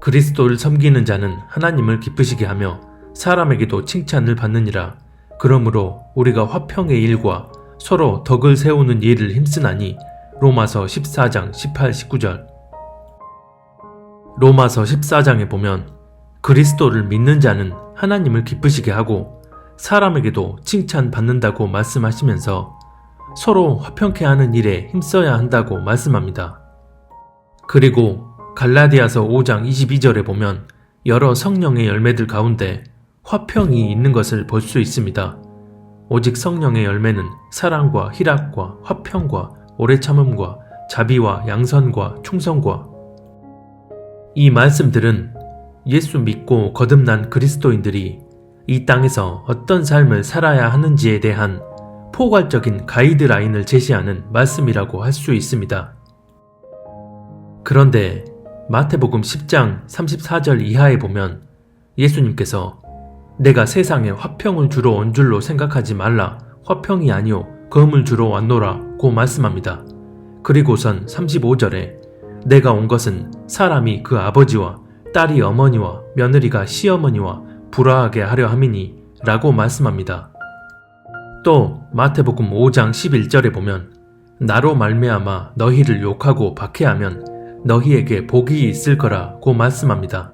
그리스도를 섬기는 자는 하나님을 기쁘시게 하며 사람에게도 칭찬을 받느니라. 그러므로 우리가 화평의 일과 서로 덕을 세우는 일을 힘쓰나니. 로마서 14장 18, 19절. 로마서 14장에 보면 그리스도를 믿는 자는 하나님을 기쁘시게 하고 사람에게도 칭찬받는다고 말씀하시면서 서로 화평케 하는 일에 힘써야 한다고 말씀합니다. 그리고 갈라디아서 5장 22절에 보면 여러 성령의 열매들 가운데 화평이 있는 것을 볼 수 있습니다. 오직 성령의 열매는 사랑과 희락과 화평과 오래 참음과 자비와 양선과 충성과. 이 말씀들은 예수 믿고 거듭난 그리스도인들이 이 땅에서 어떤 삶을 살아야 하는지에 대한 포괄적인 가이드라인을 제시하는 말씀이라고 할 수 있습니다. 그런데 마태복음 10장 34절 이하에 보면 예수님께서 내가 세상에 화평을 주러 온 줄로 생각하지 말라. 화평이 아니요 검을 주러 왔노라 고 말씀합니다. 그리고선 35절에 내가 온 것은 사람이 그 아버지와 딸이 어머니와 며느리가 시어머니와 불화하게 하려 함이니 라고 말씀합니다. 또 마태복음 5장 11절에 보면 나로 말미암아 너희를 욕하고 박해하면 너희에게 복이 있을 거라고 말씀합니다.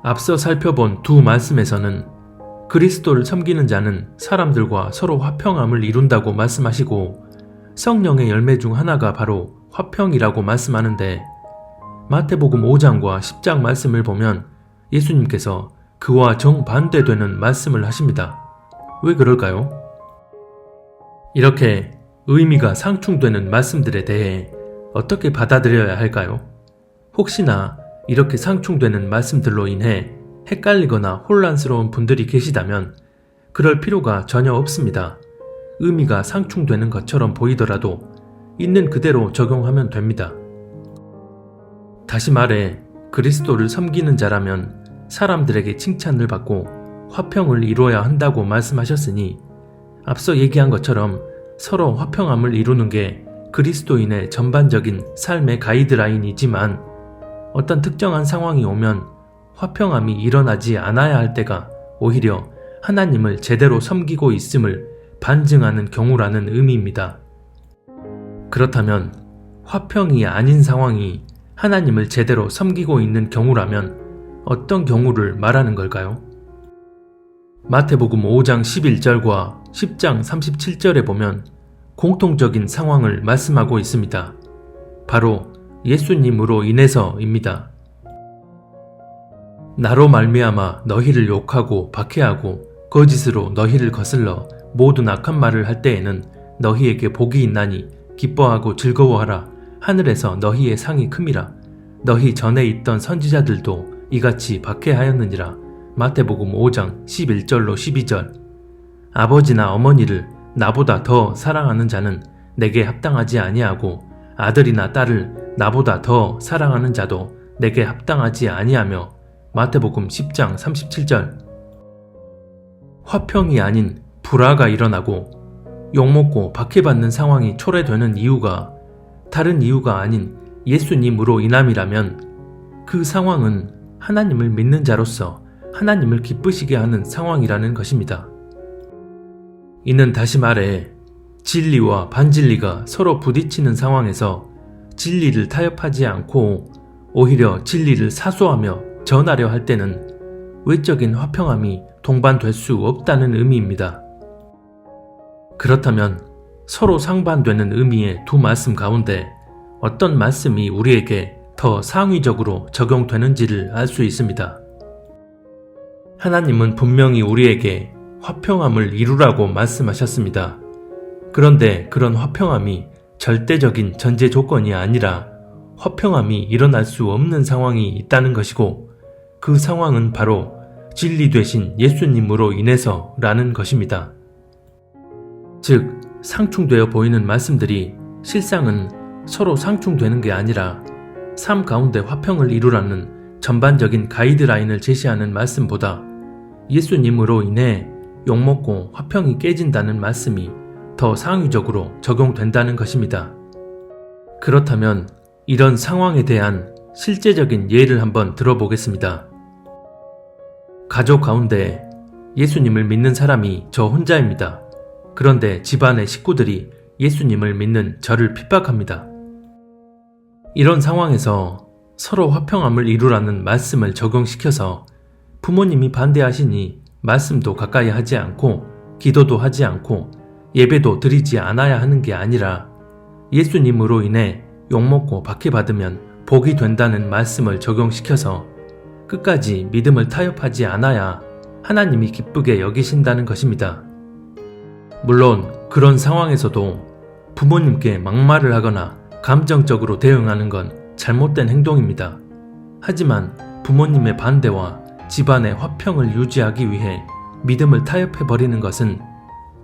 앞서 살펴본 두 말씀에서는 그리스도를 섬기는 자는 사람들과 서로 화평함을 이룬다고 말씀하시고 성령의 열매 중 하나가 바로 화평이라고 말씀하는데 마태복음 5장과 10장 말씀을 보면 예수님께서 그와 정반대되는 말씀을 하십니다. 왜 그럴까요? 이렇게 의미가 상충되는 말씀들에 대해 어떻게 받아들여야 할까요? 혹시나 이렇게 상충되는 말씀들로 인해 헷갈리거나 혼란스러운 분들이 계시다면 그럴 필요가 전혀 없습니다. 의미가 상충되는 것처럼 보이더라도 있는 그대로 적용하면 됩니다. 다시 말해 그리스도를 섬기는 자라면 사람들에게 칭찬을 받고 화평을 이루어야 한다고 말씀하셨으니 앞서 얘기한 것처럼 서로 화평함을 이루는 게 그리스도인의 전반적인 삶의 가이드라인이지만 어떤 특정한 상황이 오면 화평함이 일어나지 않아야 할 때가 오히려 하나님을 제대로 섬기고 있음을 반증하는 경우라는 의미입니다. 그렇다면 화평이 아닌 상황이 하나님을 제대로 섬기고 있는 경우라면 어떤 경우를 말하는 걸까요? 마태복음 5장 11절과 10장 37절에 보면 공통적인 상황을 말씀하고 있습니다. 바로 예수님으로 인해서입니다. 나로 말미암아 너희를 욕하고 박해하고 거짓으로 너희를 거슬러 모든 악한 말을 할 때에는 너희에게 복이 있나니 기뻐하고 즐거워하라. 하늘에서 너희의 상이 큼이라. 너희 전에 있던 선지자들도 이같이 박해하였느니라. 마태복음 5장 11절로 12절. 아버지나 어머니를 나보다 더 사랑하는 자는 내게 합당하지 아니하고 아들이나 딸을 나보다 더 사랑하는 자도 내게 합당하지 아니하며. 마태복음 10장 37절. 화평이 아닌 불화가 일어나고 욕먹고 박해받는 상황이 초래되는 이유가 다른 이유가 아닌 예수님으로 인함이라면 그 상황은 하나님을 믿는 자로서 하나님을 기쁘시게 하는 상황이라는 것입니다. 이는 다시 말해 진리와 반진리가 서로 부딪히는 상황에서 진리를 타협하지 않고 오히려 진리를 사수하며 전하려 할 때는 외적인 화평함이 동반될 수 없다는 의미입니다. 그렇다면 서로 상반되는 의미의 두 말씀 가운데 어떤 말씀이 우리에게 더 상위적으로 적용되는지를 알 수 있습니다. 하나님은 분명히 우리에게 화평함을 이루라고 말씀하셨습니다. 그런데 그런 화평함이 절대적인 전제 조건이 아니라 화평함이 일어날 수 없는 상황이 있다는 것이고 그 상황은 바로 진리 되신 예수님으로 인해서라는 것입니다. 즉, 상충되어 보이는 말씀들이 실상은 서로 상충되는 게 아니라 삶 가운데 화평을 이루라는 전반적인 가이드라인을 제시하는 말씀보다 예수님으로 인해 욕먹고 화평이 깨진다는 말씀이 더 상위적으로 적용된다는 것입니다. 그렇다면 이런 상황에 대한 실제적인 예를 한번 들어보겠습니다. 가족 가운데 예수님을 믿는 사람이 저 혼자입니다. 그런데 집안의 식구들이 예수님을 믿는 저를 핍박합니다. 이런 상황에서 서로 화평함을 이루라는 말씀을 적용시켜서 부모님이 반대하시니 말씀도 가까이 하지 않고 기도도 하지 않고 예배도 드리지 않아야 하는 게 아니라 예수님으로 인해 욕먹고 박해받으면 복이 된다는 말씀을 적용시켜서 끝까지 믿음을 타협하지 않아야 하나님이 기쁘게 여기신다는 것입니다. 물론 그런 상황에서도 부모님께 막말을 하거나 감정적으로 대응하는 건 잘못된 행동입니다. 하지만 부모님의 반대와 집안의 화평을 유지하기 위해 믿음을 타협해버리는 것은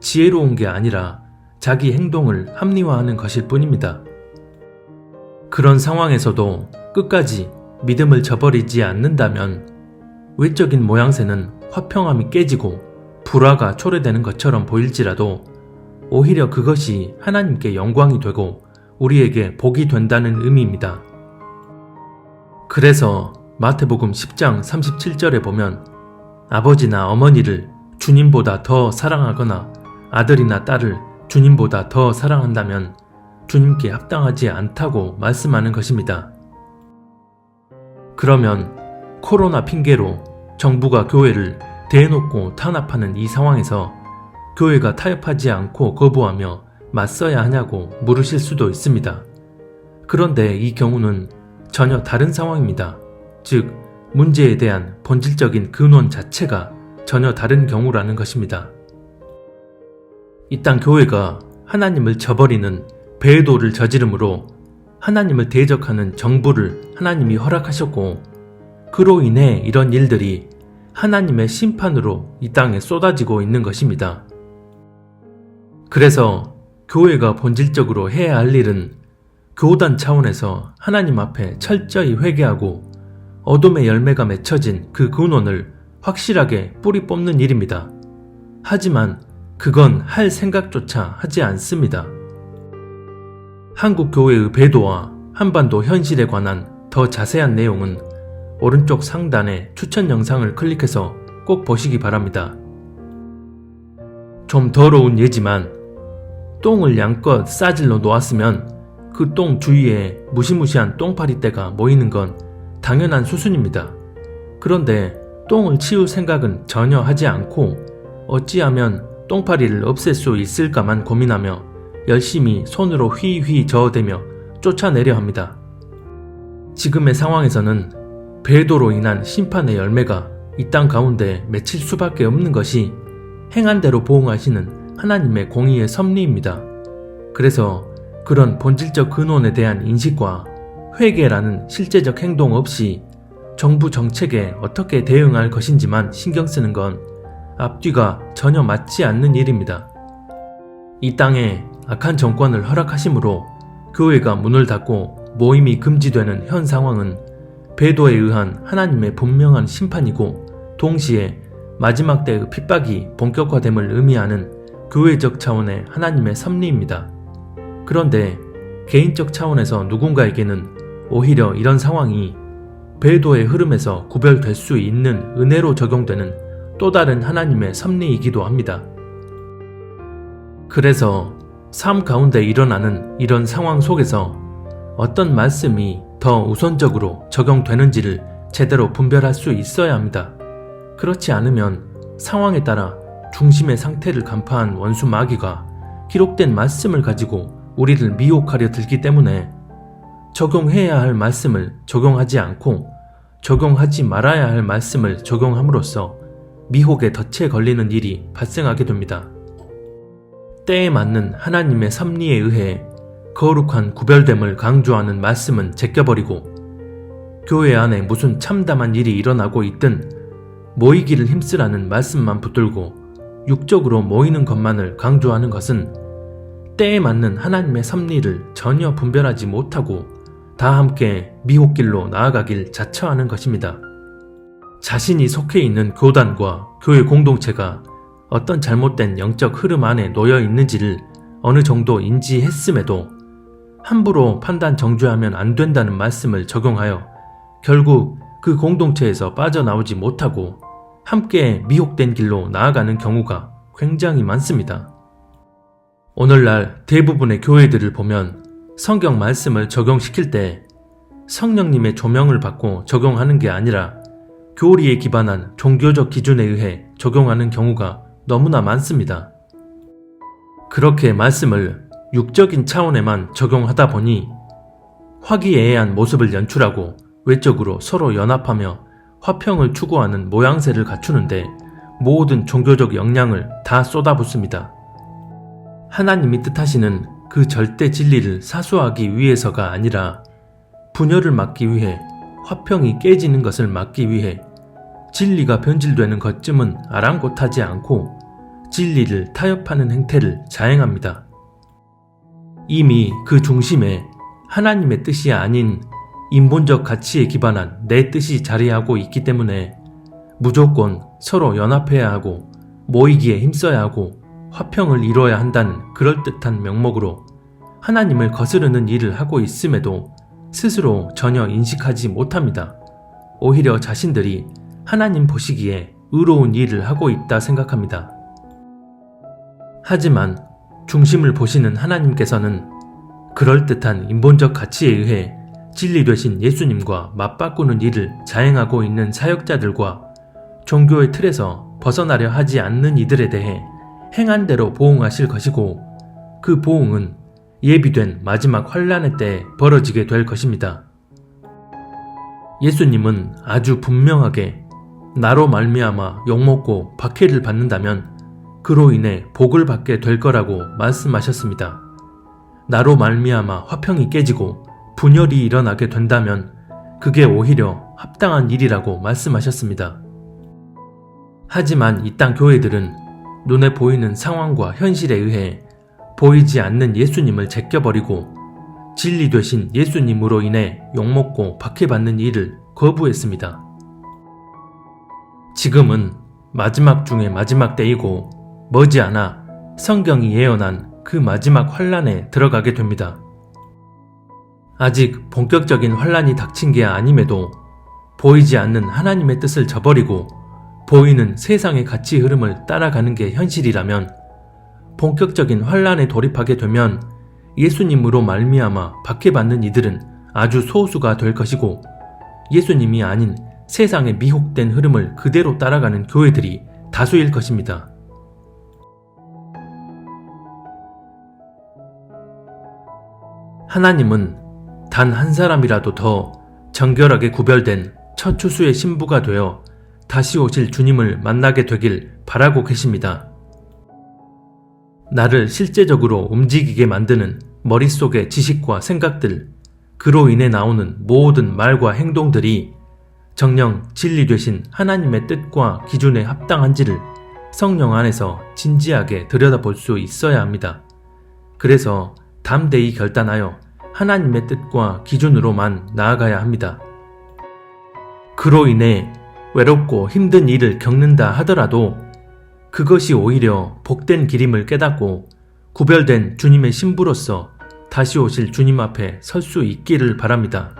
지혜로운 게 아니라 자기 행동을 합리화하는 것일 뿐입니다. 그런 상황에서도 끝까지 믿음을 저버리지 않는다면 외적인 모양새는 화평함이 깨지고 불화가 초래되는 것처럼 보일지라도 오히려 그것이 하나님께 영광이 되고 우리에게 복이 된다는 의미입니다. 그래서 마태복음 10장 37절에 보면 아버지나 어머니를 주님보다 더 사랑하거나 아들이나 딸을 주님보다 더 사랑한다면 주님께 합당하지 않다고 말씀하는 것입니다. 그러면 코로나 핑계로 정부가 교회를 대놓고 탄압하는 이 상황에서 교회가 타협하지 않고 거부하며 맞서야 하냐고 물으실 수도 있습니다. 그런데 이 경우는 전혀 다른 상황입니다. 즉, 문제에 대한 본질적인 근원 자체가 전혀 다른 경우라는 것입니다. 이 땅 교회가 하나님을 저버리는 배도를 저지름으로 하나님을 대적하는 정부를 하나님이 허락하셨고 그로 인해 이런 일들이 하나님의 심판으로 이 땅에 쏟아지고 있는 것입니다. 그래서 교회가 본질적으로 해야 할 일은 교단 차원에서 하나님 앞에 철저히 회개하고 어둠의 열매가 맺혀진 그 근원을 확실하게 뿌리 뽑는 일입니다. 하지만 그건 할 생각조차 하지 않습니다. 한국 교회의 배도와 한반도 현실에 관한 더 자세한 내용은 오른쪽 상단에 추천 영상을 클릭해서 꼭 보시기 바랍니다. 좀 더러운 예지만 똥을 양껏 싸질러 놓았으면 그 똥 주위에 무시무시한 똥파리떼가 모이는 건 당연한 수순입니다. 그런데 똥을 치울 생각은 전혀 하지 않고 어찌하면 똥파리를 없앨 수 있을까만 고민하며 열심히 손으로 휘휘 저어대며 쫓아내려 합니다. 지금의 상황에서는 배도로 인한 심판의 열매가 이 땅 가운데 맺힐 수밖에 없는 것이 행한 대로 보응하시는 하나님의 공의의 섭리입니다. 그래서 그런 본질적 근원에 대한 인식과 회개라는 실제적 행동 없이 정부 정책에 어떻게 대응할 것인지만 신경 쓰는 건 앞뒤가 전혀 맞지 않는 일입니다. 이 땅에 악한 정권을 허락하심으로 교회가 문을 닫고 모임이 금지되는 현 상황은 배도에 의한 하나님의 분명한 심판이고 동시에 마지막 때의 핍박이 본격화됨을 의미하는 교회적 차원의 하나님의 섭리입니다. 그런데 개인적 차원에서 누군가에게는 오히려 이런 상황이 배도의 흐름에서 구별될 수 있는 은혜로 적용되는 또 다른 하나님의 섭리이기도 합니다. 그래서 삶 가운데 일어나는 이런 상황 속에서 어떤 말씀이 더 우선적으로 적용되는지를 제대로 분별할 수 있어야 합니다. 그렇지 않으면 상황에 따라 중심의 상태를 간파한 원수 마귀가 기록된 말씀을 가지고 우리를 미혹하려 들기 때문에 적용해야 할 말씀을 적용하지 않고 적용하지 말아야 할 말씀을 적용함으로써 미혹의 덫에 걸리는 일이 발생하게 됩니다. 때에 맞는 하나님의 섭리에 의해 거룩한 구별됨을 강조하는 말씀은 제껴버리고 교회 안에 무슨 참담한 일이 일어나고 있든 모이기를 힘쓰라는 말씀만 붙들고 육적으로 모이는 것만을 강조하는 것은 때에 맞는 하나님의 섭리를 전혀 분별하지 못하고 다 함께 미혹길로 나아가길 자처하는 것입니다. 자신이 속해 있는 교단과 교회 공동체가 어떤 잘못된 영적 흐름 안에 놓여 있는지를 어느 정도 인지했음에도 함부로 판단 정죄하면 안 된다는 말씀을 적용하여 결국 그 공동체에서 빠져나오지 못하고 함께 미혹된 길로 나아가는 경우가 굉장히 많습니다. 오늘날 대부분의 교회들을 보면 성경 말씀을 적용시킬 때 성령님의 조명을 받고 적용하는 게 아니라 교리에 기반한 종교적 기준에 의해 적용하는 경우가 너무나 많습니다. 그렇게 말씀을 육적인 차원에만 적용하다 보니 화기애애한 모습을 연출하고 외적으로 서로 연합하며 화평을 추구하는 모양새를 갖추는데 모든 종교적 역량을 다 쏟아붓습니다. 하나님이 뜻하시는 그 절대 진리를 사수하기 위해서가 아니라 분열을 막기 위해, 화평이 깨지는 것을 막기 위해 진리가 변질되는 것쯤은 아랑곳하지 않고 진리를 타협하는 행태를 자행합니다. 이미 그 중심에 하나님의 뜻이 아닌 인본적 가치에 기반한 내 뜻이 자리하고 있기 때문에 무조건 서로 연합해야 하고 모이기에 힘써야 하고 화평을 이뤄야 한다는 그럴듯한 명목으로 하나님을 거스르는 일을 하고 있음에도 스스로 전혀 인식하지 못합니다. 오히려 자신들이 하나님 보시기에 의로운 일을 하고 있다 생각합니다. 하지만 중심을 보시는 하나님께서는 그럴듯한 인본적 가치에 의해 진리 되신 예수님과 맞바꾸는 일을 자행하고 있는 사역자들과 종교의 틀에서 벗어나려 하지 않는 이들에 대해 행한 대로 보응하실 것이고 그 보응은 예비된 마지막 환란의 때에 벌어지게 될 것입니다. 예수님은 아주 분명하게 나로 말미암아 욕먹고 박해를 받는다면 그로 인해 복을 받게 될 거라고 말씀하셨습니다. 나로 말미암아 화평이 깨지고 분열이 일어나게 된다면 그게 오히려 합당한 일이라고 말씀하셨습니다. 하지만 이 땅 교회들은 눈에 보이는 상황과 현실에 의해 보이지 않는 예수님을 제껴버리고 진리 되신 예수님으로 인해 욕먹고 박해받는 일을 거부했습니다. 지금은 마지막 중에 마지막 때이고 머지않아 성경이 예언한 그 마지막 환란에 들어가게 됩니다. 아직 본격적인 환란이 닥친 게 아님에도 보이지 않는 하나님의 뜻을 저버리고 보이는 세상의 가치 흐름을 따라가는 게 현실이라면 본격적인 환란에 돌입하게 되면 예수님으로 말미암아 박해받는 이들은 아주 소수가 될 것이고 예수님이 아닌 세상의 미혹된 흐름을 그대로 따라가는 교회들이 다수일 것입니다. 하나님은 단 한 사람이라도 더 정결하게 구별된 첫 추수의 신부가 되어 다시 오실 주님을 만나게 되길 바라고 계십니다. 나를 실제적으로 움직이게 만드는 머릿속의 지식과 생각들, 그로 인해 나오는 모든 말과 행동들이 정녕 진리 되신 하나님의 뜻과 기준에 합당한지를 성령 안에서 진지하게 들여다볼 수 있어야 합니다. 그래서 담대히 결단하여 하나님의 뜻과 기준으로만 나아가야 합니다. 그로 인해 외롭고 힘든 일을 겪는다 하더라도 그것이 오히려 복된 길임을 깨닫고 구별된 주님의 신부로서 다시 오실 주님 앞에 설 수 있기를 바랍니다.